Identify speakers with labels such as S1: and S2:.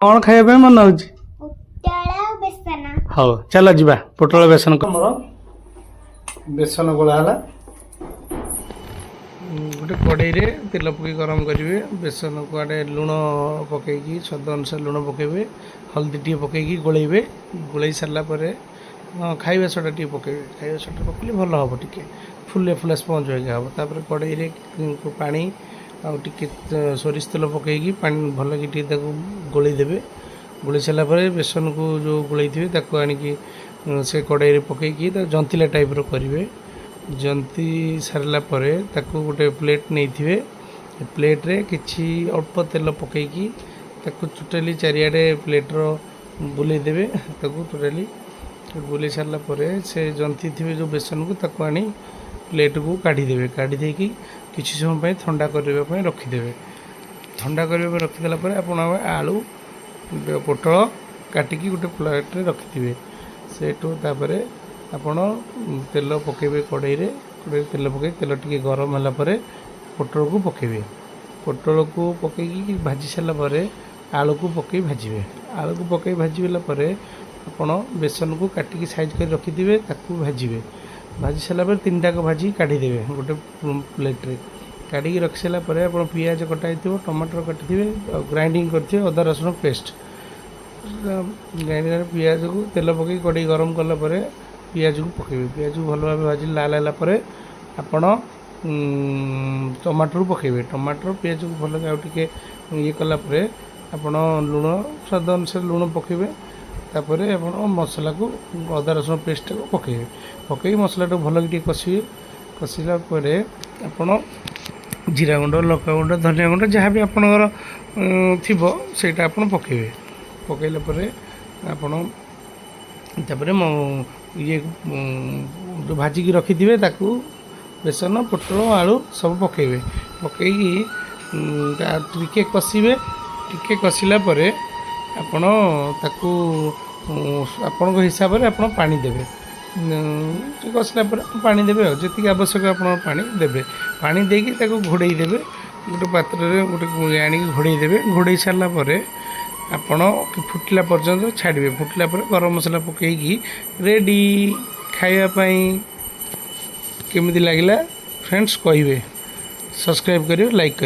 S1: कौन खाଇବା मन होଉଛି
S2: बेसन
S1: ହଉ ଚାଲ ଯିବା ପୋଟଳ ବେସନ ଆମର ବେସନ ଗୋଳା ହେଲା ଗୋଟେ କଡ଼େଇରେ ତେଲ ପକାଇ ଗରମ କରିବେ ବେସନକୁ ଆଡ଼େ ଲୁଣ ପକାଇକି ସ୍ୱାଦ ଅନୁସାରେ ଲୁଣ ପକାଇବେ ହଳଦୀ ଟିକେ ପକାଇକି ଗୋଳେଇବେ ଗୋଳେଇ ସାରିଲା ପରେ ଖାଇବା ସୋଡ଼ା ଟିକେ ପକାଇବେ ଖାଇବା ସୋଡ଼ା ପକାଇଲେ ଭଲ ହେବ ଟିକେ ଫୁଲେ ଫୁଲା ସ୍ପଞ୍ଜ ହୋଇକି ହେବ ତାପରେ କଡ଼େଇରେ ପାଣି ଆଉ ଟିକେ ସୋରିଷ ତେଲ ପକାଇକି ପାଣି ଭଲକି ଟିକେ ତାକୁ ଗୋଳେଇ ଦେବେ ଗୋଳେଇ ସାରିଲା ପରେ ବେସନକୁ ଯେଉଁ ଗୋଳେଇଥିବେ ତାକୁ ଆଣିକି ସେ କଡ଼େଇରେ ପକାଇକି ତାକୁ ଜନ୍ତିଲା ଟାଇପ୍ର କରିବେ ଜନ୍ତି ସାରିଲା ପରେ ତାକୁ ଗୋଟେ ପ୍ଲେଟ୍ ନେଇଥିବେ ପ୍ଲେଟ୍ରେ କିଛି ଅଳ୍ପ ତେଲ ପକାଇକି ତାକୁ ଟୋଟାଲି ଚାରିଆଡ଼େ ପ୍ଲେଟ୍ର ବୁଲେଇ ଦେବେ ତାକୁ ଟୋଟାଲି ବୁଲେଇ ସାରିଲା ପରେ ସେ ଜନ୍ତି ଥିବେ ଯେଉଁ ବେସନକୁ ତାକୁ ଆଣି ପ୍ଲେଟ୍କୁ କାଢ଼ିଦେବେ କାଢ଼ି ଦେଇକି କିଛି ସମୟ ପାଇଁ ଥଣ୍ଡା କରିବା ପାଇଁ ରଖିଦେବେ ଥଣ୍ଡା କରିବା ପାଇଁ ରଖିଦେଲା ପରେ ଆପଣ ଆଳୁ ପୋଟଳ କାଟିକି ଗୋଟେ ପ୍ଲେଟ୍ରେ ରଖିଥିବେ ସେଠୁ ତାପରେ ଆପଣ ତେଲ ପକାଇବେ କଡ଼େଇରେ ତେଲ ପକାଇ ତେଲ ଟିକେ ଗରମ ହେଲା ପରେ ପୋଟଳକୁ ପକାଇବେ ପୋଟଳକୁ ପକାଇକି ଭାଜି ସାରିଲା ପରେ ଆଳୁକୁ ପକାଇ ଭାଜିବେ ଆଳୁକୁ ପକାଇ ଭାଜିଲା ପରେ ଆପଣ ବେସନକୁ କାଟିକି ସାଇଜ୍ କରି ରଖିଥିବେ ତାକୁ ଭାଜିବେ ଭାଜି ସାରିଲା ପରେ ତିନିଟାକ ଭାଜି କାଢ଼ିଦେବେ ଗୋଟେ ପ୍ଲେଟ୍ରେ କାଢ଼ିକି ରଖି ସାରିଲା ପରେ ଆପଣ ପିଆଜ କଟା ହେଇଥିବ ଟମାଟର କାଟିଥିବେ ଆଉ ଗ୍ରାଇଣ୍ଡିଙ୍ଗ କରିଥିବେ ଅଦା ରସୁଣ ପେଷ୍ଟ ଗ୍ରାଇଣ୍ଡିଙ୍ଗରେ ପିଆଜକୁ ତେଲ ପକାଇ କଡ଼େଇ ଗରମ କଲା ପରେ ପିଆଜକୁ ପକାଇବେ ପିଆଜକୁ ଭଲ ଭାବେ ଭାଜି ଲାଲ ହେଲା ପରେ ଆପଣ ଟମାଟର ପକାଇବେ ଟମାଟର ପିଆଜକୁ ଭଲ ଆଉ ଟିକେ ଇଏ କଲା ପରେ ଆପଣ ଲୁଣ ସ୍ୱାଦ ଅନୁସାରେ ଲୁଣ ପକାଇବେ ତାପରେ ଆପଣ ମସଲାକୁ ଅଦା ରସୁଣ ପେଷ୍ଟଟାକୁ ପକାଇବେ ପକାଇକି ମସଲାଟାକୁ ଭଲକି ଟିକେ କଷିବେ କଷିଲା ପରେ ଆପଣ ଜିରା ଗୁଣ୍ଡ ଲଙ୍କା ଗୁଣ୍ଡ ଧନିଆ ଗୁଣ୍ଡ ଯାହା ବି ଆପଣଙ୍କର ଥିବ ସେଇଟା ଆପଣ ପକାଇବେ ପକାଇଲା ପରେ ଆପଣ ତାପରେ ଇଏ ଯେଉଁ ଭାଜିକି ରଖିଥିବେ ତାକୁ ବେସନ ପୋଟଳ ଆଳୁ ସବୁ ପକାଇବେ ପକାଇକି ଟିକେ କଷିବେ ଟିକେ କଷିଲା ପରେ ଆପଣ ତାକୁ ଆପଣଙ୍କ ହିସାବରେ ଆପଣ ପାଣି ଦେବେ କଷିଲା ପରେ ପାଣି ଦେବେ ଆଉ ଯେତିକି ଆବଶ୍ୟକ ଆପଣ ପାଣି ଦେବେ ପାଣି ଦେଇକି ତାକୁ ଘୋଡ଼େଇ ଦେବେ ଗୋଟେ ପାତ୍ରରେ ଗୋଟେ ଆଣିକି ଘୋଡ଼େଇ ଦେବେ ଘୋଡ଼େଇ ସାରିଲା ପରେ ଆପଣ ଫୁଟିଲା ପର୍ଯ୍ୟନ୍ତ ଛାଡ଼ିବେ ଫୁଟିଲା ପରେ ଗରମ ମସଲା ପକାଇକି ରେଡ଼ି ଖାଇବା ପାଇଁ କେମିତି ଲାଗିଲା ଫ୍ରେଣ୍ଡସ୍ କହିବେ ସବସ୍କ୍ରାଇବ୍ କରିବେ ଲାଇକ୍ କରିବେ।